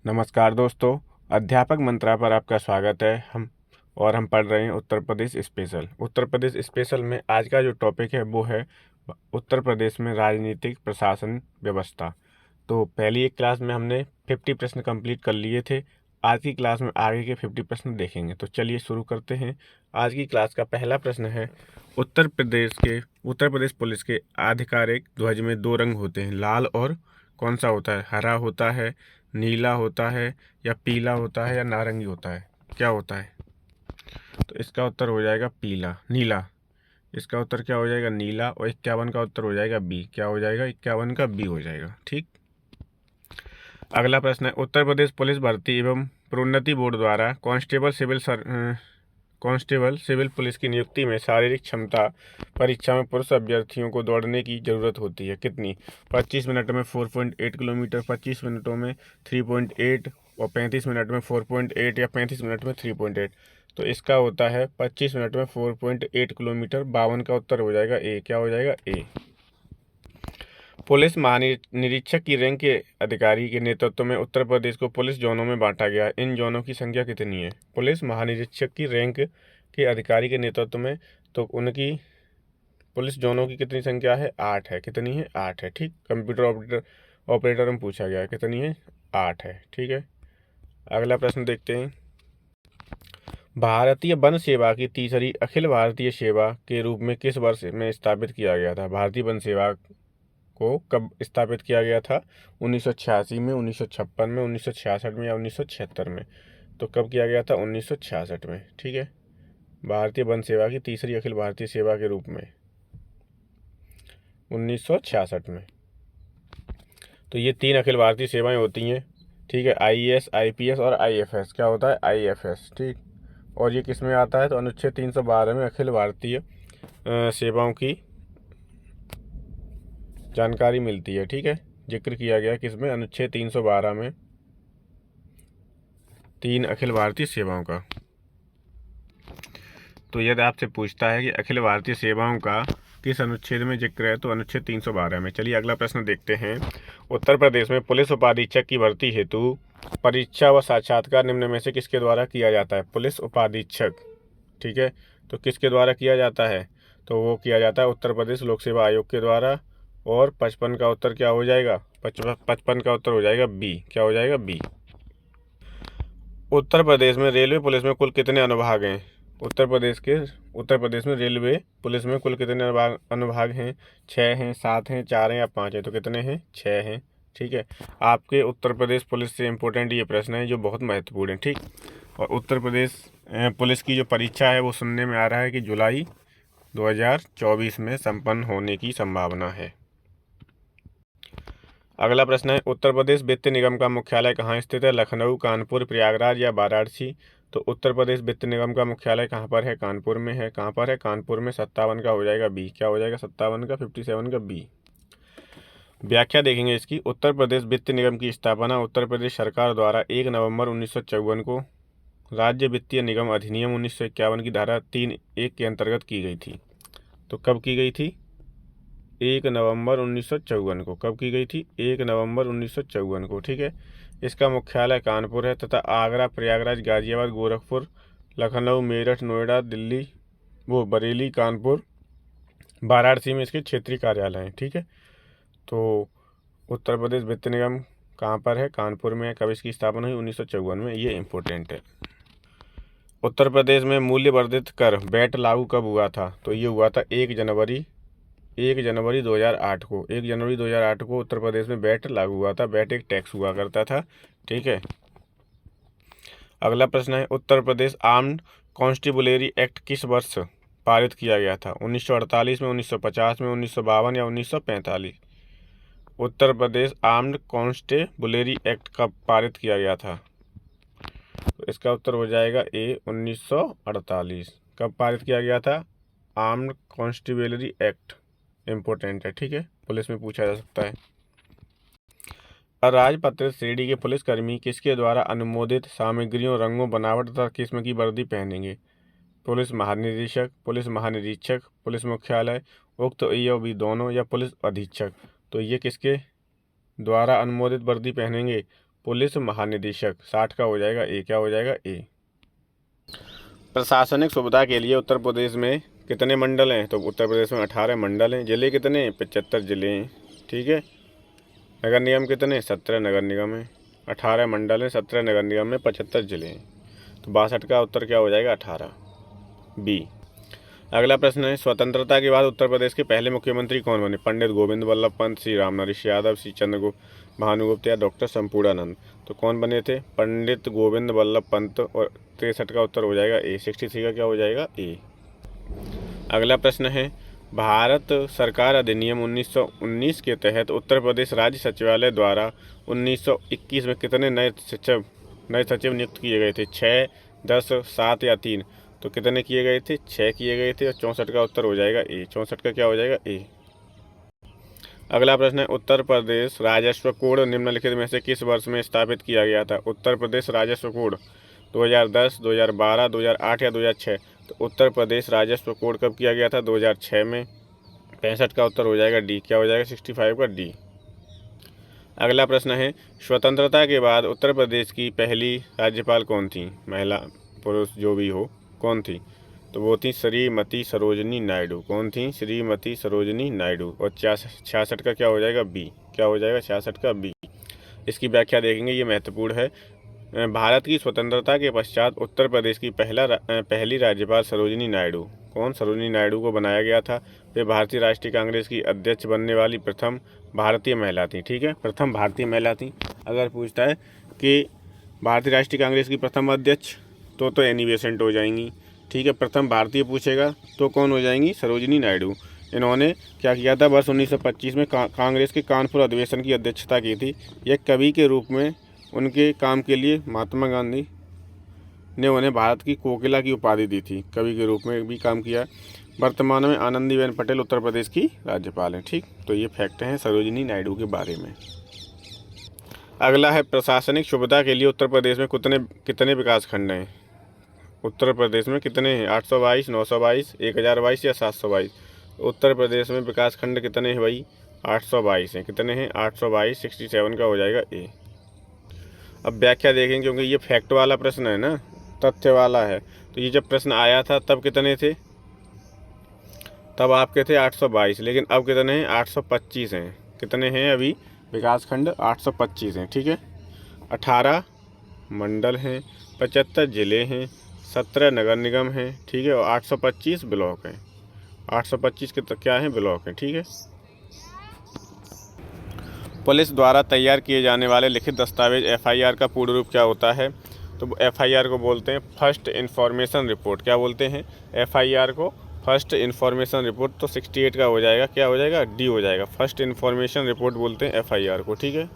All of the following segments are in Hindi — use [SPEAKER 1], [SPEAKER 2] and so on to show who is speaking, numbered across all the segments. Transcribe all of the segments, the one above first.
[SPEAKER 1] नमस्कार दोस्तों, अध्यापक मंत्रा पर आपका स्वागत है। हम पढ़ रहे हैं उत्तर प्रदेश स्पेशल। उत्तर प्रदेश स्पेशल में आज का जो टॉपिक है वो है उत्तर प्रदेश में राजनीतिक प्रशासन व्यवस्था। तो पहली एक क्लास में हमने 50 प्रश्न कंप्लीट कर लिए थे। आज की क्लास में आगे के 50 प्रश्न देखेंगे। तो चलिए शुरू करते हैं। आज की क्लास का पहला प्रश्न है, उत्तर प्रदेश पुलिस के आधिकारिक ध्वज में 2 रंग होते हैं, लाल और कौन सा होता है? हरा होता है, नीला होता है, या पीला होता है, या नारंगी होता है? क्या होता है? तो इसका उत्तर हो जाएगा नीला। इसका उत्तर क्या हो जाएगा? नीला। और 51 का उत्तर हो जाएगा बी। क्या हो जाएगा? 51 का बी हो जाएगा। ठीक। अगला प्रश्न है, उत्तर प्रदेश पुलिस भर्ती एवं प्रोन्नति बोर्ड द्वारा कांस्टेबल सिविल पुलिस की नियुक्ति में शारीरिक क्षमता परीक्षा में पुरुष अभ्यर्थियों को दौड़ने की जरूरत होती है कितनी? 25 मिनट में 4.8 किलोमीटर, 25 मिनटों में 3.8 और 35 मिनट में 4.8 या 35 मिनट में 3.8। तो इसका होता है 25 मिनट में 4.8 किलोमीटर। 52 का उत्तर हो जाएगा ए। क्या हो जाएगा? ए। पुलिस महानिरीक्षक की रैंक के अधिकारी के नेतृत्व में उत्तर प्रदेश को पुलिस जोनों में बांटा गया। इन जोनों की संख्या कितनी है? पुलिस महानिरीक्षक की रैंक के अधिकारी के नेतृत्व में तो उनकी पुलिस जोनों की कितनी संख्या है? 8 है। कितनी है? 8 है। ठीक। कंप्यूटर ऑपरेटर में पूछा गया है, कितनी है? 8 है। ठीक है। अगला प्रश्न देखते हैं, भारतीय वन सेवा की तीसरी अखिल भारतीय सेवा के रूप में किस वर्ष में स्थापित किया गया था? भारतीय वन सेवा को कब स्थापित किया गया था? 1986 में, 1956 में, 1966 में, या 1976 में? तो कब किया गया था? 1966 में। ठीक है। भारतीय वन सेवा की तीसरी अखिल भारतीय सेवा के रूप में 1966 में। तो ये 3 अखिल भारतीय सेवाएं होती हैं। ठीक है। IAS, IPS और IFS। क्या होता है? IFS। ठीक। और ये किस में आता है? तो अनुच्छेद 312 में अखिल भारतीय सेवाओं की जानकारी मिलती है। ठीक है। जिक्र किया गया किसमें? अनुच्छेद 312 में 3 अखिल भारतीय सेवाओं का। तो यदि आपसे पूछता है कि अखिल भारतीय सेवाओं का किस अनुच्छेद में जिक्र है, तो अनुच्छेद 312 में। चलिए अगला प्रश्न देखते हैं, उत्तर प्रदेश में पुलिस उपाधीक्षक की भर्ती हेतु परीक्षा व साक्षात्कार निम्न में से किसके द्वारा किया जाता है? पुलिस उपाधीक्षक। ठीक है। तो किसके द्वारा किया जाता है? तो वो किया जाता है उत्तर प्रदेश लोक सेवा आयोग के द्वारा। और 55 का उत्तर क्या हो जाएगा? 55 का उत्तर हो जाएगा बी। क्या हो जाएगा? बी। उत्तर प्रदेश में रेलवे पुलिस में कुल कितने अनुभाग हैं? उत्तर प्रदेश में रेलवे पुलिस में कुल कितने अनुभाग हैं? 6 हैं, 7 हैं, 4 हैं, या 5 हैं? तो कितने हैं? 6 हैं। ठीक है। आपके उत्तर प्रदेश पुलिस से इम्पोर्टेंट ये प्रश्न है जो बहुत महत्वपूर्ण है। ठीक। और उत्तर प्रदेश पुलिस की जो परीक्षा है वो सुनने में आ रहा है कि जुलाई 2024 में संपन्न होने की संभावना है। अगला प्रश्न है, उत्तर प्रदेश वित्त निगम का मुख्यालय कहाँ स्थित है? लखनऊ, कानपुर, प्रयागराज, या वाराणसी? तो उत्तर प्रदेश वित्त निगम का मुख्यालय कहाँ पर है? कानपुर में है। कहाँ पर है? कानपुर में। 57 का हो जाएगा बी। क्या हो जाएगा? 57 का, 57 का बी। व्याख्या देखेंगे इसकी। उत्तर प्रदेश वित्त निगम की स्थापना उत्तर प्रदेश सरकार द्वारा 1 नवंबर 1954 को राज्य वित्तीय निगम अधिनियम 1951 की धारा 3(1) के अंतर्गत की गई थी। तो कब की गई थी? 1 नवंबर 1954 को। कब की गई थी? 1 नवंबर 1954 को। ठीक है। इसका मुख्यालय कानपुर है तथा आगरा, प्रयागराज, गाजियाबाद, गोरखपुर, लखनऊ, मेरठ, नोएडा, दिल्ली, बरेली, कानपुर, वाराणसी में इसके क्षेत्रीय कार्यालय हैं। ठीक है। तो उत्तर प्रदेश वित्त निगम कहाँ पर है? कानपुर में है। कब इसकी स्थापना हुई? 1954 में। ये इम्पोर्टेंट है। उत्तर प्रदेश में मूल्य वर्धित कर वैट लागू कब हुआ था? तो ये हुआ था 1 जनवरी 2008 को। 1 जनवरी 2008 को उत्तर प्रदेश में वैट लागू हुआ था। वैट एक टैक्स हुआ करता था। ठीक है। अगला प्रश्न है, उत्तर प्रदेश आर्म्ड कॉन्स्टिबुलरी एक्ट किस वर्ष पारित किया गया था? 1948 में, 1950 में, 1952 या 1945? Uttar Pradesh armed constabulary act कब पारित किया गया था? तो इसका उत्तर हो जाएगा ए, 1948। कब पारित किया गया था? आर्म्ड कॉन्स्टेबुलरी एक्ट इम्पोर्टेंट है। ठीक है। पुलिस में पूछा जा सकता है। अराजपत्रित श्रेणी के पुलिसकर्मी किसके द्वारा अनुमोदित सामग्रियों, रंगों, बनावट तथा किस्म की वर्दी पहनेंगे? पुलिस महानिदेशक, पुलिस महानिरीक्षक, पुलिस मुख्यालय, उक्त या भी दोनों, या पुलिस अधीक्षक? तो ये किसके द्वारा अनुमोदित वर्दी पहनेंगे? पुलिस महानिदेशक। 60 का हो जाएगा ए। क्या हो जाएगा ए। प्रशासनिक सुविधा के लिए उत्तर प्रदेश में कितने मंडल हैं? तो उत्तर प्रदेश में 18 मंडल हैं। जिले कितने हैं? 75 जिले हैं। ठीक है। नगर निगम कितने? 17 नगर निगम हैं। 18 मंडल हैं, 17 नगर निगम में, 75 जिले हैं। तो 62 का उत्तर क्या हो जाएगा? 18 बी। अगला प्रश्न है, स्वतंत्रता के बाद उत्तर प्रदेश के पहले मुख्यमंत्री कौन बने? पंडित गोविंद वल्लभ पंत, श्री रामनरेश यादव, श्री चंद्रगुप्त भानुगुप्त या डॉक्टर संपूर्णानंद। तो कौन बने थे? पंडित गोविंद वल्लभ पंत। और 63 का उत्तर हो जाएगा ए। 63 का क्या हो जाएगा? ए। अगला प्रश्न है, भारत सरकार अधिनियम 1919 के तहत उत्तर प्रदेश राज्य सचिवालय द्वारा 1921 में कितने नए सचिव नियुक्त किए गए थे? 6, 10, 7 या 3। तो कितने किए गए थे? 6 किए गए थे। और 64 का उत्तर हो जाएगा ए। 64 का क्या हो जाएगा? ए। अगला प्रश्न है, उत्तर प्रदेश राजस्व कोड निम्नलिखित में से किस वर्ष में स्थापित किया गया था? उत्तर प्रदेश राजस्व कोड 2010, 2012, 2008 या 2006। तो उत्तर प्रदेश राजस्व कोड कब किया गया था? 2006 में। 65 का उत्तर हो जाएगा डी। क्या हो जाएगा? 65 का डी। अगला प्रश्न है, स्वतंत्रता के बाद उत्तर प्रदेश की पहली राज्यपाल कौन थी? महिला पुरुष जो भी हो, कौन थी? तो वो थी श्रीमती सरोजनी नायडू। कौन थी? श्रीमती सरोजनी नायडू। और 66 का क्या हो जाएगा? बी। क्या हो जाएगा? 66 का बी। इसकी व्याख्या देखेंगे, ये महत्वपूर्ण है। भारत की स्वतंत्रता के पश्चात उत्तर प्रदेश की पहली राज्यपाल सरोजनी नायडू। कौन? सरोजनी नायडू को बनाया गया था। वे भारतीय राष्ट्रीय कांग्रेस की अध्यक्ष बनने वाली प्रथम भारतीय महिला थी। ठीक है, प्रथम भारतीय महिला थी। अगर पूछता है कि भारतीय राष्ट्रीय कांग्रेस की प्रथम अध्यक्ष, तो एनी बेसेंट हो जाएंगी। ठीक है, प्रथम भारतीय पूछेगा तो कौन हो जाएंगी? सरोजनी नायडू। इन्होंने क्या किया था? वर्ष 1925 में कांग्रेस के कानपुर अधिवेशन की अध्यक्षता की थी। एक कवि के रूप में उनके काम के लिए महात्मा गांधी ने उन्हें भारत की कोकिला की उपाधि दी थी। कवि के रूप में भी काम किया। वर्तमान में आनंदीबेन पटेल उत्तर प्रदेश की राज्यपाल हैं। ठीक, तो ये फैक्ट हैं सरोजिनी नायडू के बारे में। अगला है, प्रशासनिक सुविधा के लिए उत्तर प्रदेश में कितने विकास खंड हैं? उत्तर प्रदेश में कितने हैं? 822, 922, 1022 या 722। उत्तर प्रदेश में विकास खंड कितने हैं भाई? 822 हैं। कितने हैं? 822। 67 का हो जाएगा ए। अब व्याख्या देखें, क्योंकि ये फैक्ट वाला प्रश्न है ना, तथ्य वाला है। तो ये जब प्रश्न आया था तब कितने थे? तब आपके थे 822, लेकिन अब कितने हैं? 825 हैं। कितने हैं अभी? विकास खंड 825 हैं। ठीक है, 18 मंडल हैं, 75 जिले हैं, 17 नगर निगम हैं। ठीक है, और 825 ब्लॉक हैं। 825 के तो क्या हैं? ब्लॉक हैं। ठीक है। पुलिस द्वारा तैयार किए जाने वाले लिखित दस्तावेज एफआईआर का पूर्ण रूप क्या होता है? तो एफआईआर को बोलते हैं फर्स्ट इन्फॉर्मेशन रिपोर्ट। क्या बोलते हैं? एफआईआर को फर्स्ट इन्फॉर्मेशन रिपोर्ट। तो 68 का हो जाएगा। क्या हो जाएगा? डी हो जाएगा। फर्स्ट इन्फॉर्मेशन रिपोर्ट बोलते हैं एफआईआर को। ठीक है।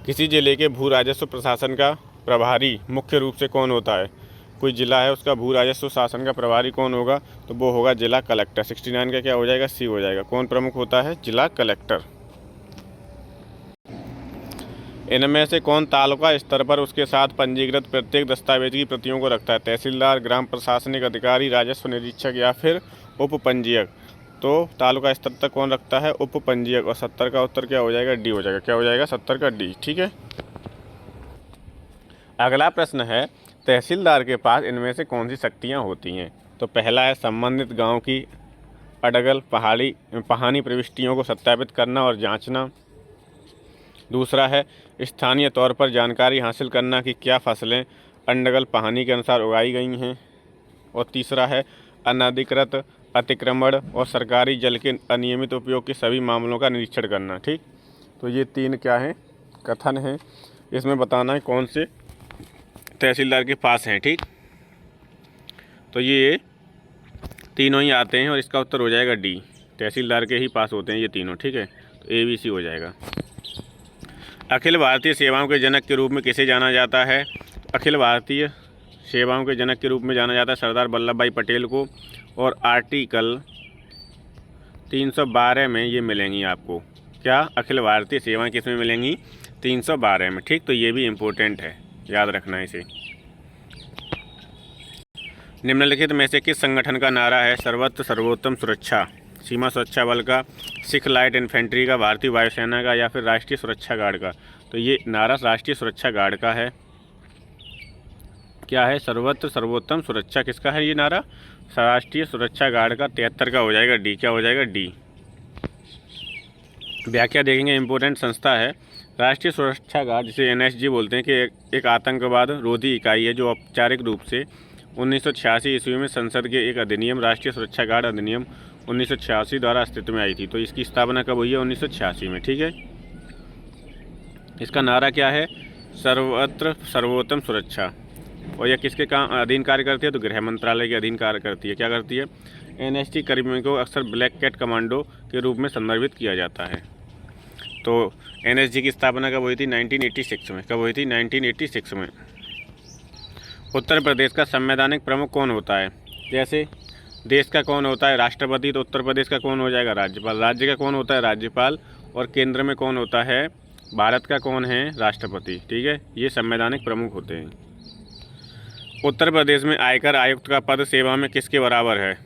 [SPEAKER 1] किसी जिले के भू राजस्व प्रशासन का प्रभारी मुख्य रूप से कौन होता है? कोई जिला है, उसका भू राजस्व शासन का प्रभारी कौन होगा? तो वो होगा जिला कलेक्टर। 69 का क्या हो जाएगा? सी हो जाएगा। कौन प्रमुख होता है? जिला कलेक्टर। इनमें से कौन तालुका स्तर पर उसके साथ पंजीकृत प्रत्येक दस्तावेज की प्रतियों को रखता है? तहसीलदार, ग्राम प्रशासनिक अधिकारी, राजस्व निरीक्षक या फिर उप पंजीयक। तो तालुका स्तर तक कौन रखता है? उप पंजीयक। और 70 का उत्तर क्या हो जाएगा? डी हो जाएगा। क्या हो जाएगा? 70 का डी। ठीक है। अगला प्रश्न है, तहसीलदार के पास इनमें से कौन सी शक्तियाँ होती हैं? तो पहला है संबंधित गाँव की अडगल पहानी प्रविष्टियों को सत्यापित करना और जाँचना। दूसरा है स्थानीय तौर पर जानकारी हासिल करना कि क्या फसलें अंडगल पहानी के अनुसार उगाई गई हैं। और तीसरा है अनधिकृत अतिक्रमण और सरकारी जल के अनियमित उपयोग के सभी मामलों का निरीक्षण करना। ठीक, तो ये 3 क्या हैं? कथन हैं। इसमें बताना है कौन से तहसीलदार के पास हैं। ठीक, तो ये तीनों ही आते हैं और इसका उत्तर हो जाएगा डी। तहसीलदार के ही पास होते हैं ये तीनों। ठीक है, तो ABC हो जाएगा। अखिल भारतीय सेवाओं के जनक के रूप में किसे जाना जाता है? अखिल भारतीय सेवाओं के जनक के रूप में जाना जाता है सरदार वल्लभ भाई पटेल को। और आर्टिकल 312 में ये मिलेंगी आपको। क्या? अखिल भारतीय सेवाएं किस में मिलेंगी? 312 में। ठीक, तो ये भी इम्पोर्टेंट है, याद रखना इसे। निम्नलिखित में से किस संगठन का नारा है सर्वत्र सर्वोत्तम सुरक्षा? सीमा सुरक्षा बल का, सिख लाइट इन्फेंट्री का, भारतीय वायुसेना का या फिर राष्ट्रीय सुरक्षा गार्ड का? तो ये नारा राष्ट्रीय सुरक्षा गार्ड का है। क्या है? सर्वत्र सर्वोत्तम सुरक्षा किसका है ये नारा? राष्ट्रीय सुरक्षा गार्ड का। 73 का हो जाएगा डी। क्या हो जाएगा? डी। व्याख्या देखेंगे, इम्पोर्टेंट संस्था है राष्ट्रीय सुरक्षा गार्ड, जिसे एनएसजी बोलते हैं, कि एक आतंकवाद रोधी इकाई है जो औपचारिक रूप से 1986 ईस्वी में संसद के एक अधिनियम राष्ट्रीय सुरक्षा गार्ड अधिनियम 1986 द्वारा अस्तित्व में आई थी। तो इसकी स्थापना कब हुई है? 1986 में। ठीक है। इसका नारा क्या है? सर्वत्र सर्वोत्तम सुरक्षा। और यह किसके काम अधीन कार्य करती है? तो गृह मंत्रालय के अधीन कार्य करती है। क्या करती है? एनएसजी कर्मियों को अक्सर ब्लैक कैट कमांडो के रूप में संदर्भित किया जाता है। तो एनएसजी की स्थापना कब हुई थी? 1986 में। कब हुई थी? 1986 में। उत्तर प्रदेश का संवैधानिक प्रमुख कौन होता है? जैसे देश का कौन होता है? राष्ट्रपति। तो उत्तर प्रदेश का कौन हो जाएगा? राज्यपाल। राज्य का कौन होता है? राज्यपाल। और केंद्र में कौन होता है? भारत का कौन है? राष्ट्रपति। ठीक है, ये संवैधानिक प्रमुख होते हैं। उत्तर प्रदेश में आयकर आयुक्त का पद सेवा में किसके बराबर है?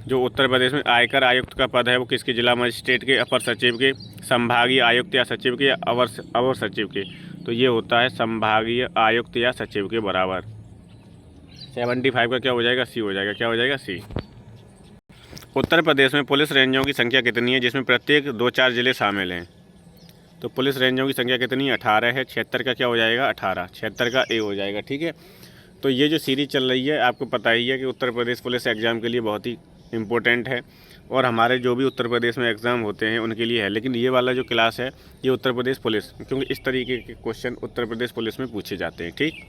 [SPEAKER 1] जो उत्तर प्रदेश में आयकर आयुक्त का पद है वो किसके? जिला मजिस्ट्रेट के, अपर सचिव के, संभागीय आयुक्त या सचिव के, या अवर सचिव के? तो ये होता है संभागीय आयुक्त या सचिव के बराबर। 75 का क्या हो जाएगा? सी हो जाएगा। क्या हो जाएगा? सी। उत्तर प्रदेश में पुलिस रेंजों की संख्या कितनी है जिसमें प्रत्येक 2-4 जिले शामिल हैं? तो पुलिस रेंजों की संख्या कितनी है? 18 है। 76 का क्या हो जाएगा? 18। 76 का ए हो जाएगा। ठीक है। तो ये जो सीरीज चल रही है आपको पता ही है कि उत्तर प्रदेश पुलिस एग्ज़ाम के लिए बहुत ही इम्पोर्टेंट है, और हमारे जो भी उत्तर प्रदेश में एग्ज़ाम होते हैं उनके लिए है। लेकिन ये वाला जो क्लास है ये उत्तर प्रदेश पुलिस, क्योंकि इस तरीके के क्वेश्चन उत्तर प्रदेश पुलिस में पूछे जाते हैं। ठीक।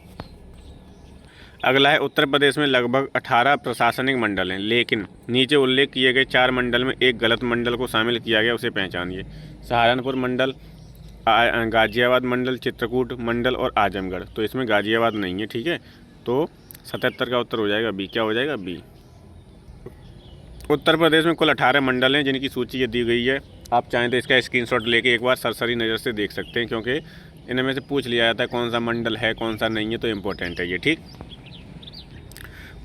[SPEAKER 1] अगला है, उत्तर प्रदेश में लगभग 18 प्रशासनिक मंडल हैं, लेकिन नीचे उल्लेख किए गए 4 मंडल में एक गलत मंडल को शामिल किया गया, उसे पहचानिए। सहारनपुर मंडल, गाजियाबाद मंडल, चित्रकूट मंडल और आजमगढ़। तो इसमें गाजियाबाद नहीं है। ठीक है। तो 77 का उत्तर हो जाएगा बी। क्या हो जाएगा? बी। उत्तर प्रदेश में कुल 18 मंडल हैं जिनकी सूची ये दी गई है। आप चाहें तो इसका स्क्रीनशॉट लेके एक बार सरसरी नज़र से देख सकते हैं, क्योंकि इनमें से पूछ लिया जाता है कौन सा मंडल है कौन सा नहीं है, तो इम्पोर्टेंट है ये। ठीक।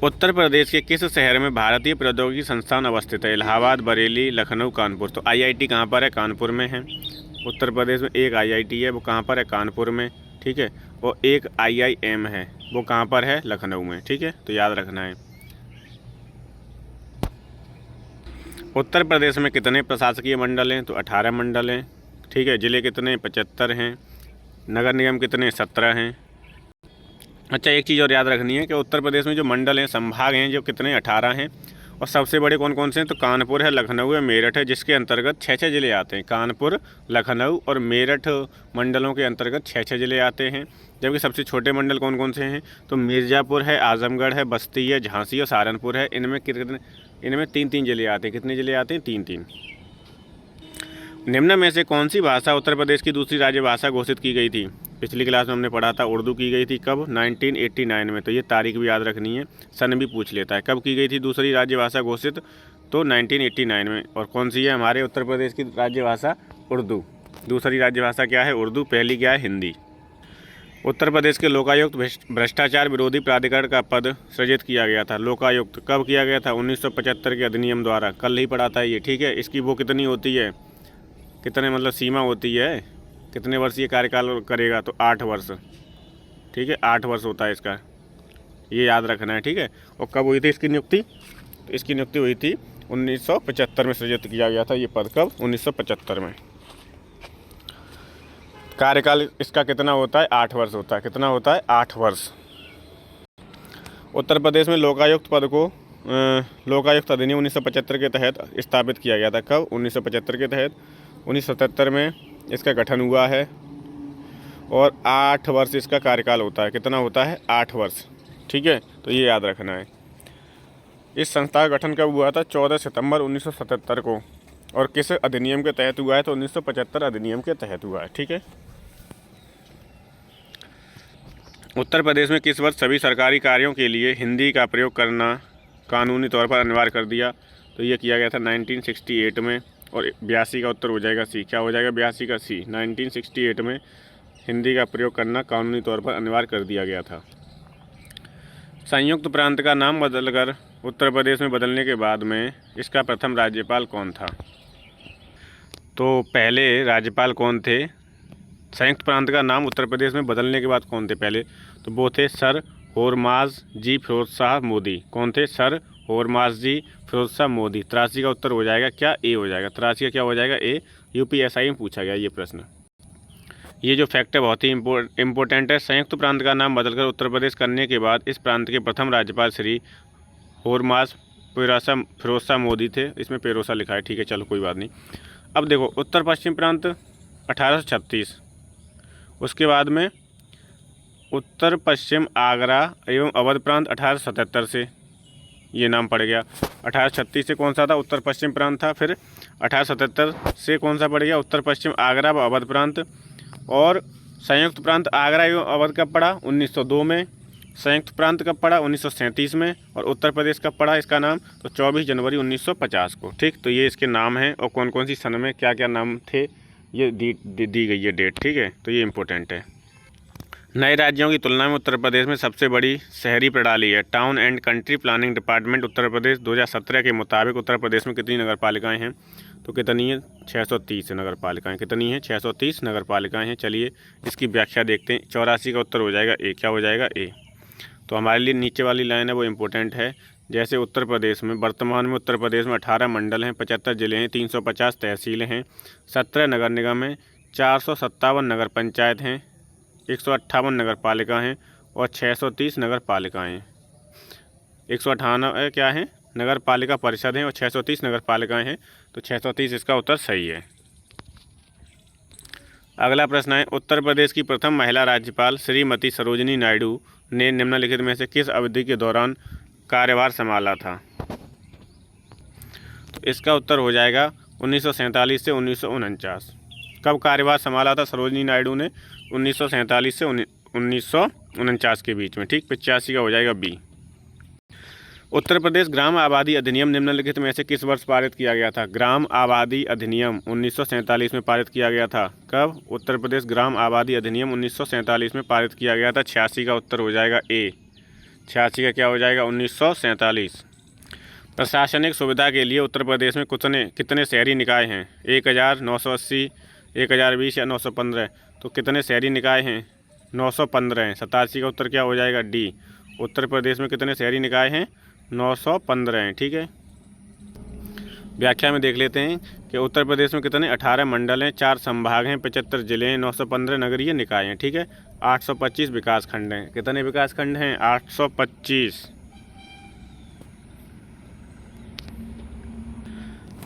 [SPEAKER 1] उत्तर प्रदेश के किस शहर में भारतीय प्रौद्योगिकी संस्थान अवस्थित है? इलाहाबाद, बरेली, लखनऊ, कानपुर। तो आईआईटी कहाँ पर है? कानपुर में है। उत्तर प्रदेश में एक आईआईटी है, वो कहाँ पर है? कानपुर में। ठीक है। और एक आईआईएम है, वो कहाँ पर है? लखनऊ में। ठीक है, तो याद रखना है। उत्तर प्रदेश में कितने प्रशासकीय मंडल हैं? तो 18 मंडल हैं। ठीक है। जिले कितने? 75 हैं। नगर निगम कितने? 17 हैं। अच्छा, एक चीज़ और याद रखनी है कि उत्तर प्रदेश में जो मंडल हैं, संभाग हैं, जो कितने? 18 हैं। और सबसे बड़े कौन कौन से हैं? तो कानपुर है, लखनऊ है, मेरठ है, जिसके अंतर्गत 6-6 जिले आते हैं। कानपुर, लखनऊ और मेरठ मंडलों के अंतर्गत 6-6 जिले आते हैं। जबकि सबसे छोटे मंडल कौन कौन से हैं? तो मिर्ज़ापुर है, आजमगढ़ है, बस्ती है, झांसी और सहारनपुर है। इनमें 3-3 जिले आते हैं। कितने जिले आते हैं? 3-3। निम्न में से कौन सी भाषा उत्तर प्रदेश की दूसरी राज्य भाषा घोषित की गई थी? पिछली क्लास में हमने पढ़ा था उर्दू की गई थी। कब? 1989 में। तो ये तारीख भी याद रखनी है, सन भी पूछ लेता है। कब की गई थी दूसरी राज्य भाषा घोषित? तो 1989 में। और कौन सी है हमारे उत्तर प्रदेश की राज्य भाषा? उर्दू। दूसरी राज्य भाषा क्या है? उर्दू। पहली क्या है? हिंदी। उत्तर प्रदेश के लोकायुक्त भ्रष्टाचार विरोधी प्राधिकरण का पद सृजित किया गया था। लोकायुक्त कब किया गया था? 1975 के अधिनियम द्वारा। कल ही पढ़ा था ये। ठीक है। इसकी वो कितनी होती है? कितने मतलब सीमा होती है? कितने वर्ष ये कार्यकाल करेगा? तो 8 वर्ष। ठीक है, 8 वर्ष होता है इसका, ये याद रखना है। ठीक है। और कब हुई थी इसकी नियुक्ति? तो इसकी नियुक्ति हुई थी 1975 में सृजित किया गया था ये पद। कब? 1975 में। कार्यकाल इसका कितना होता है? 8 वर्ष होता है। कितना होता है? 8 वर्ष। उत्तर प्रदेश में लोकायुक्त पद को लोकायुक्त अधिनियम 1975 के तहत स्थापित किया गया था। कब? 1975 के तहत। 1977 में इसका गठन हुआ है और 8 वर्ष इसका कार्यकाल होता है। कितना होता है? 8 वर्ष। ठीक है, तो ये याद रखना है। इस संस्था का गठन कब हुआ था? 14 सितंबर 1977 को। और किस अधिनियम के तहत हुआ है? तो 1975 अधिनियम के तहत हुआ है। ठीक है। उत्तर प्रदेश में किस वर्ष सभी सरकारी कार्यों के लिए हिंदी का प्रयोग करना कानूनी तौर पर अनिवार्य कर दिया? तो ये किया गया था 1968 में। और 82 का उत्तर हो जाएगा सी। क्या हो जाएगा? 82 का सी। 1968 में हिंदी का प्रयोग करना कानूनी तौर पर अनिवार्य कर दिया गया था। संयुक्त प्रांत का नाम बदलकर उत्तर प्रदेश में बदलने के बाद में इसका प्रथम राज्यपाल कौन था? तो पहले राज्यपाल कौन थे? संयुक्त प्रांत का नाम उत्तर प्रदेश में बदलने के बाद कौन थे पहले? तो वो थे सर होरमाज जी फिरोज शाह मोदी। कौन थे? सर होरमाज जी फिरोज शाह मोदी। 83 का उत्तर हो जाएगा क्या? ए हो जाएगा। 83 का क्या हो जाएगा? ए। यूपीएसआई में पूछा गया ये प्रश्न। ये जो फैक्ट है बहुत ही इम्पोर्टेंट है। संयुक्त प्रांत का नाम बदलकर उत्तर प्रदेश करने के बाद इस प्रांत के प्रथम राज्यपाल श्री होरमाज फिरोज शाह मोदी थे। इसमें पेरोसा लिखा है, ठीक है, चलो कोई बात नहीं। अब देखो, उत्तर पश्चिम प्रांत 1836, उसके बाद में उत्तर पश्चिम आगरा एवं अवध प्रांत 1877 से ये नाम पड़ गया। 1836 से कौन सा था? उत्तर पश्चिम प्रांत था। फिर 1877 से कौन सा पड़ गया? उत्तर पश्चिम आगरा व अवध प्रांत। और संयुक्त प्रांत आगरा एवं अवध कब पड़ा? 1902 में। संयुक्त प्रांत कब पड़ा? 1937 में। और उत्तर प्रदेश कब पड़ा इसका नाम? तो 24 जनवरी 1950 को। ठीक, तो ये इसके नाम हैं और कौन कौन सी सन में क्या क्या नाम थे ये दी गई है डेट। ठीक है, तो ये इम्पोर्टेंट है। नए राज्यों की तुलना में उत्तर प्रदेश में सबसे बड़ी शहरी प्रणाली है। Town and country planning department Uttar Pradesh 2017 के मुताबिक उत्तर प्रदेश में कितनी नगर पालिकाएँ हैं? तो कितनी है? 630 नगर पालिकाएँ। कितनी है? 630 नगर पालिकाएँ हैं। चलिए इसकी व्याख्या देखते हैं। 84 का उत्तर हो जाएगा ए। क्या हो जाएगा? ए। तो हमारे लिए नीचे वाली लाइन है वो इम्पोर्टेंट है। जैसे उत्तर प्रदेश में वर्तमान में उत्तर प्रदेश में 18 मंडल हैं, 75 जिले हैं, 350 तहसीलें हैं, 17 नगर निगम हैं, 457 नगर पंचायत हैं, 158 नगर पालिका हैं और 630 नगर पालिकाएँ हैं। 198 क्या है? नगर पालिका परिषद हैं और 630 नगर पालिकाएँ हैं। तो 630 इसका उत्तर सही है। अगला प्रश्न है, उत्तर प्रदेश की प्रथम महिला राज्यपाल श्रीमती सरोजिनी नायडू ने निम्नलिखित में से किस अवधि के दौरान कार्यभार संभाला था? तो इसका उत्तर हो जाएगा 1947 से 1949। कब कार्यभार संभाला था सरोजिनी नायडू ने? 1947 से 1949 के बीच में। ठीक, 85 का हो जाएगा बी। उत्तर प्रदेश ग्राम आबादी अधिनियम निम्नलिखित में से किस वर्ष पारित किया गया था? ग्राम आबादी अधिनियम 1947 में पारित किया गया था। कब? उत्तर प्रदेश ग्राम आबादी अधिनियम 1947 में पारित किया गया था। 86 का उत्तर हो जाएगा ए। 86 का क्या हो जाएगा? 1947। प्रशासनिक सुविधा के लिए उत्तर प्रदेश में कितने शहरी निकाय हैं? 1980, 1020 या 915? तो कितने शहरी निकाय हैं? 915 हैं। 87 का उत्तर क्या हो जाएगा? डी। उत्तर प्रदेश में कितने शहरी निकाय हैं? 915 हैं। ठीक है, व्याख्या में देख लेते हैं कि उत्तर प्रदेश में कितने 18 मंडल हैं, 4 संभाग हैं, 75 जिले हैं, 915 नगरीय निकाय हैं। ठीक है, 825 विकास खंड हैं। कितने विकास खंड हैं? 825।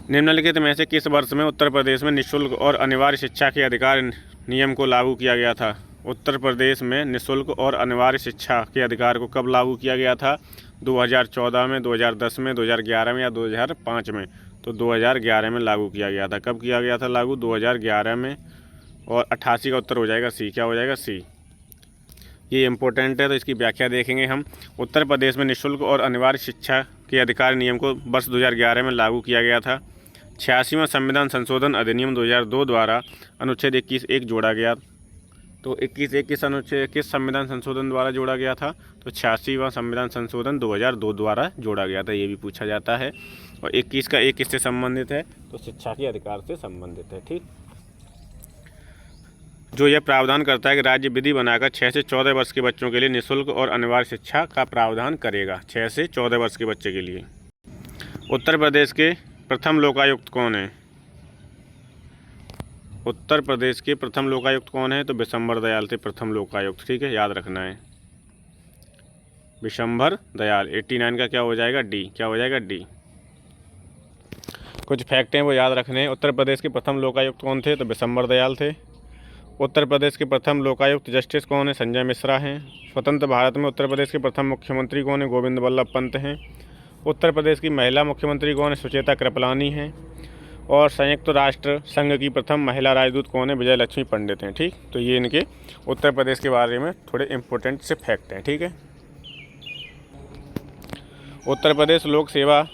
[SPEAKER 1] निम्नलिखित में से किस वर्ष में उत्तर प्रदेश में निःशुल्क और अनिवार्य शिक्षा के अधिकार नियम को लागू किया गया था? उत्तर प्रदेश में निःशुल्क और अनिवार्य शिक्षा के अधिकार को कब लागू किया गया था? 2014 में, 2010 में, 2011 में या 2005 में? तो 2011 में लागू किया गया था। कब किया गया था लागू? 2011 में। और 88 का उत्तर हो जाएगा सी। क्या हो जाएगा? सी। ये इम्पोर्टेंट है, तो इसकी व्याख्या देखेंगे हम। उत्तर प्रदेश में निःशुल्क और अनिवार्य शिक्षा के अधिकार नियम को वर्ष 2011 में लागू किया गया था। 86वां संविधान संशोधन अधिनियम 2002 द्वारा अनुच्छेद 21(1) जोड़ा गया। तो 21(1) किस संविधान संशोधन द्वारा जोड़ा गया था? तो 86वां संविधान संशोधन 2002 द्वारा जोड़ा गया था। ये भी पूछा जाता है। और 21 का 1 किससे संबंधित है? तो शिक्षा के अधिकार से संबंधित है। ठीक, जो यह प्रावधान करता है कि राज्य विधि बनाकर 6 से 14 वर्ष के बच्चों के लिए निःशुल्क और अनिवार्य शिक्षा का प्रावधान करेगा। 6 से 14 वर्ष के बच्चे के लिए। उत्तर प्रदेश के प्रथम लोकायुक्त कौन है? उत्तर प्रदेश के प्रथम लोकायुक्त कौन है? तो विशंबर दयाल थे प्रथम लोकायुक्त। ठीक है, याद रखना है, विशंबर दयाल। 89 का क्या हो जाएगा? डी। क्या हो जाएगा? डी। कुछ फैक्ट हैं वो याद रखने हैं। उत्तर प्रदेश के प्रथम लोकायुक्त कौन थे? तो विशंबर दयाल थे। उत्तर प्रदेश के प्रथम लोकायुक्त जस्टिस कौन है? संजय मिश्रा हैं। स्वतंत्र भारत में उत्तर प्रदेश के प्रथम मुख्यमंत्री कौन है? गोविंद वल्लभ पंत हैं। उत्तर प्रदेश की महिला मुख्यमंत्री कौन है? सुचेता कृपलानी हैं। और संयुक्त राष्ट्र संघ की प्रथम महिला राजदूत कौन है? विजय लक्ष्मी पंडित हैं। ठीक, तो ये इनके उत्तर प्रदेश के बारे में थोड़े इंपॉर्टेंट से फैक्ट हैं। ठीक है, उत्तर प्रदेश लोक सेवा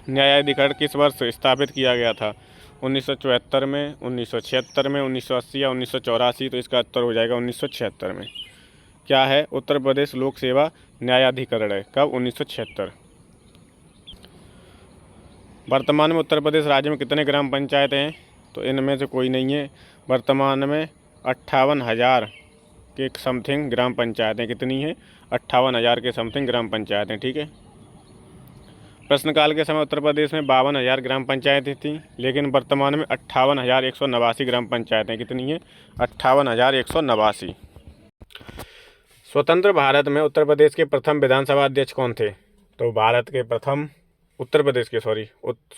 [SPEAKER 1] न्यायाधिकरण किस वर्ष स्थापित किया गया था? 1974 में, 1976 में, 1980 या 1984? तो इसका उत्तर हो जाएगा 1976 में। क्या है? उत्तर प्रदेश लोक सेवा न्यायाधिकरण है। कब? 1976। वर्तमान में उत्तर प्रदेश राज्य में कितने ग्राम पंचायत हैं? तो इनमें से कोई नहीं है। वर्तमान में 58,000 के समथिंग ग्राम पंचायतें कितनी हैं? 58,000 के समथिंग ग्राम पंचायतें। ठीक है। प्रश्नकाल के समय उत्तर प्रदेश में 52,000 ग्राम पंचायतें थीं, लेकिन वर्तमान में 58,189 ग्राम पंचायतें कितनी हैं? 58,189। स्वतंत्र भारत में उत्तर प्रदेश के प्रथम विधानसभा अध्यक्ष कौन थे? तो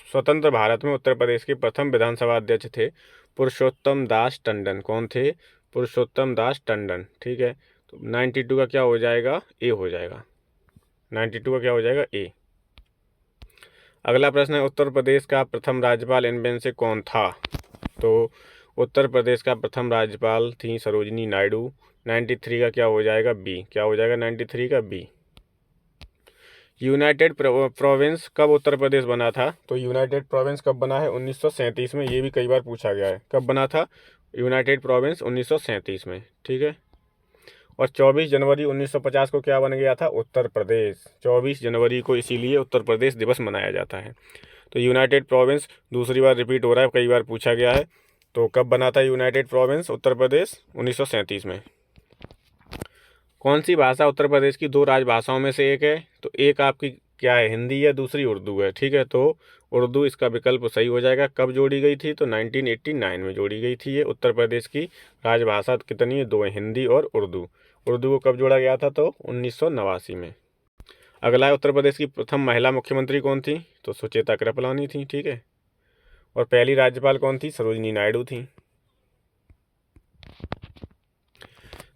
[SPEAKER 1] स्वतंत्र भारत में उत्तर प्रदेश के प्रथम विधानसभा अध्यक्ष थे पुरुषोत्तम दास टंडन। कौन थे? पुरुषोत्तम दास टंडन। ठीक है। तो 92 का क्या हो जाएगा? ए हो जाएगा। 92 का क्या हो जाएगा? ए। अगला प्रश्न है, उत्तर प्रदेश का प्रथम राज्यपाल इनमें से कौन था? तो उत्तर प्रदेश का प्रथम राज्यपाल थी सरोजिनी नायडू। 93 का क्या हो जाएगा? बी। क्या हो जाएगा? 93 का बी। यूनाइटेड प्रोविंस कब उत्तर प्रदेश बना था? तो यूनाइटेड प्रोविंस कब बना है? 1937 में। ये भी कई बार पूछा गया है। कब बना था यूनाइटेड प्रोविंस? 1937 में। ठीक है। और 24 जनवरी 1950 को क्या बन गया था? उत्तर प्रदेश। 24 जनवरी को इसीलिए उत्तर प्रदेश दिवस मनाया जाता है। तो यूनाइटेड प्रोविंस दूसरी बार रिपीट हो रहा है, कई बार पूछा गया है। तो कब बना था यूनाइटेड प्रोविंस उत्तर प्रदेश? 1937 में। कौन सी भाषा उत्तर प्रदेश की 2 राजभाषाओं में से एक है? तो एक आपकी क्या है? हिंदी है, दूसरी उर्दू है। ठीक है। तो उर्दू इसका विकल्प सही हो जाएगा। कब जोड़ी गई थी? तो 1989 में जोड़ी गई थी। ये उत्तर प्रदेश की राजभाषा कितनी है? 2 है, हिंदी और उर्दू। उर्दू को कब जोड़ा गया था? तो 1989 में। अगला है, उत्तर प्रदेश की प्रथम महिला मुख्यमंत्री कौन थी? तो सुचेता कृपलानी थी। ठीक है। और पहली राज्यपाल कौन थी? सरोजिनी नायडू थी।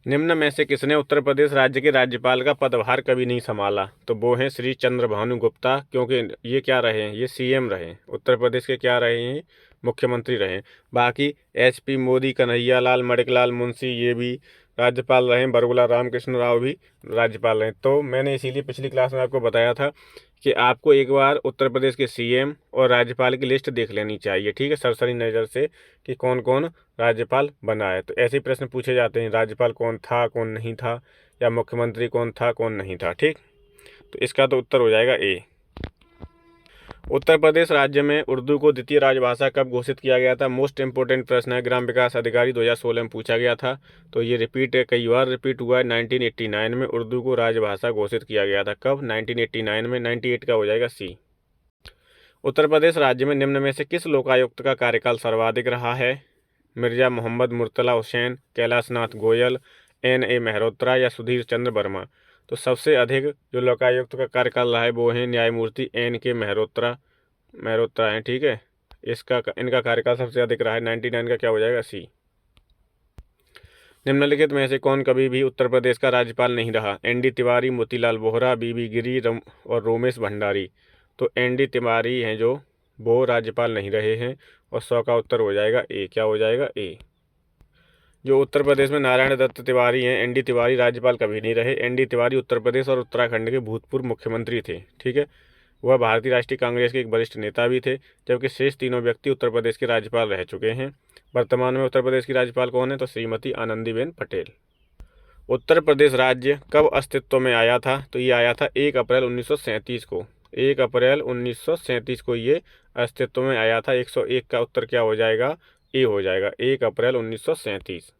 [SPEAKER 1] निम्न में से किसने उत्तर प्रदेश राज्य के राज्यपाल का पदभार कभी नहीं संभाला? तो वो हैं श्री चंद्रभानु गुप्ता, क्योंकि ये क्या रहे हैं? ये सीएम रहे, उत्तर प्रदेश के क्या रहे हैं? मुख्यमंत्री रहे। बाकी एचपी मोदी, कन्हैयालाल, मणिकलाल मुंशी ये भी राज्यपाल रहे। बरगुला रामकृष्ण राव भी राज्यपाल रहे। तो मैंने इसीलिए पिछली क्लास में आपको बताया था कि आपको एक बार उत्तर प्रदेश के सीएम और राज्यपाल की लिस्ट देख लेनी चाहिए। ठीक है, सरसरी नज़र से कि कौन कौन राज्यपाल बना है। तो ऐसे प्रश्न पूछे जाते हैं, राज्यपाल कौन था, कौन नहीं था, या मुख्यमंत्री कौन था, कौन नहीं था। ठीक, तो इसका तो उत्तर हो जाएगा ए। उत्तर प्रदेश राज्य में उर्दू को द्वितीय राजभाषा कब घोषित किया गया था? मोस्ट इंपोर्टेंट प्रश्न है, ग्राम विकास अधिकारी 2016 में पूछा गया था। तो ये रिपीट है, कई बार रिपीट हुआ है। 1989 में उर्दू को राजभाषा घोषित किया गया था। कब? 1989 में। 98 का हो जाएगा सी। उत्तर प्रदेश राज्य में निम्न में से किस लोकायुक्त का कार्यकाल सर्वाधिक रहा है? मिर्जा मोहम्मद मुर्तला हुसैन, कैलाशनाथ गोयल, NA मेहरोत्रा या सुधीर चंद्र वर्मा? तो सबसे अधिक जो लोकायुक्त का कार्यकाल रहा है वो है न्यायमूर्ति NK मेहरोत्रा हैं। ठीक है, इनका कार्यकाल सबसे अधिक रहा है। 99 का क्या हो जाएगा? सी। निम्नलिखित में से कौन कभी भी उत्तर प्रदेश का राज्यपाल नहीं रहा? ND तिवारी, मोतीलाल वोहरा, BB गिरी और रोमेश भंडारी। तो ND तिवारी हैं जो, वो राज्यपाल नहीं रहे हैं। और 100 का उत्तर हो जाएगा ए। क्या हो जाएगा? ए। जो उत्तर प्रदेश में नारायण दत्त तिवारी हैं, ND तिवारी राज्यपाल कभी नहीं रहे। ND तिवारी उत्तर प्रदेश और उत्तराखंड के भूतपूर्व मुख्यमंत्री थे। ठीक है, वह भारतीय राष्ट्रीय कांग्रेस के एक वरिष्ठ नेता भी थे। जबकि शेष तीनों व्यक्ति उत्तर प्रदेश के राज्यपाल रह चुके हैं। वर्तमान में उत्तर प्रदेश की राज्यपाल कौन है? तो श्रीमती आनंदीबेन पटेल। उत्तर प्रदेश राज्य कब अस्तित्व में आया था? तो ये आया था 1 अप्रैल 1937 को। 1 अप्रैल 1937 को ये अस्तित्व में आया था। 101 का उत्तर क्या हो जाएगा? ए हो जाएगा। 1 अप्रैल 1937।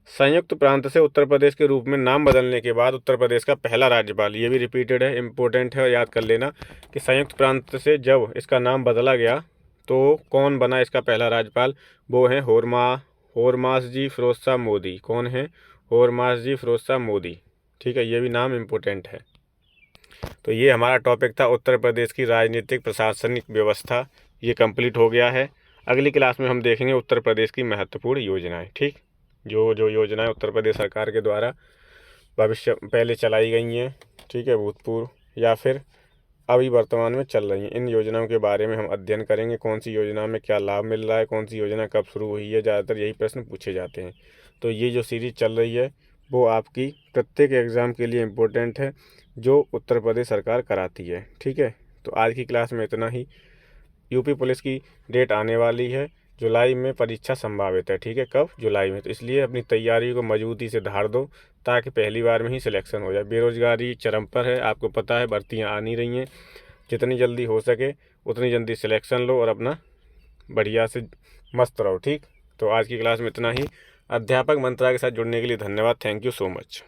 [SPEAKER 1] संयुक्त प्रांत से उत्तर प्रदेश के रूप में नाम बदलने के बाद उत्तर प्रदेश का पहला राज्यपाल, ये भी रिपीटेड है, इंपॉर्टेंट है, याद कर लेना कि संयुक्त प्रांत से जब इसका नाम बदला गया तो कौन बना इसका पहला राज्यपाल? वो है होरमास जी फिरोज शाह मोदी। कौन है? होरमास जी फिरोज शाह मोदी। ठीक है, ये भी नाम इम्पोर्टेंट है। तो ये हमारा टॉपिक था उत्तर प्रदेश की राजनीतिक प्रशासनिक व्यवस्था। ये कंप्लीट हो गया है। अगली क्लास में हम देखेंगे उत्तर प्रदेश की महत्वपूर्ण योजनाएं। ठीक, जो योजनाएं उत्तर प्रदेश सरकार के द्वारा भविष्य पहले चलाई गई हैं, ठीक है, भूतपूर्व या फिर अभी वर्तमान में चल रही हैं, इन योजनाओं के बारे में हम अध्ययन करेंगे। कौन सी योजना में क्या लाभ मिल रहा है, कौन सी योजना कब शुरू हुई है, ज़्यादातर यही प्रश्न पूछे जाते हैं। तो ये जो सीरीज चल रही है वो आपकी प्रत्येक एग्ज़ाम के लिए इम्पोर्टेंट है, जो उत्तर प्रदेश सरकार कराती है। ठीक है, तो आज की क्लास में इतना ही। यूपी पुलिस की डेट आने वाली है, जुलाई में परीक्षा संभावित है। ठीक है, कब? जुलाई में। तो इसलिए अपनी तैयारी को मजबूती से धार दो ताकि पहली बार में ही सिलेक्शन हो जाए। बेरोजगारी चरम पर है, आपको पता है, भर्तियां आ नहीं रही हैं। जितनी जल्दी हो सके उतनी जल्दी सिलेक्शन लो और अपना बढ़िया से मस्त रहो। ठीक, तो आज की क्लास में इतना ही। अध्यापक मंत्रालय के साथ जुड़ने के लिए धन्यवाद। Thank you so much.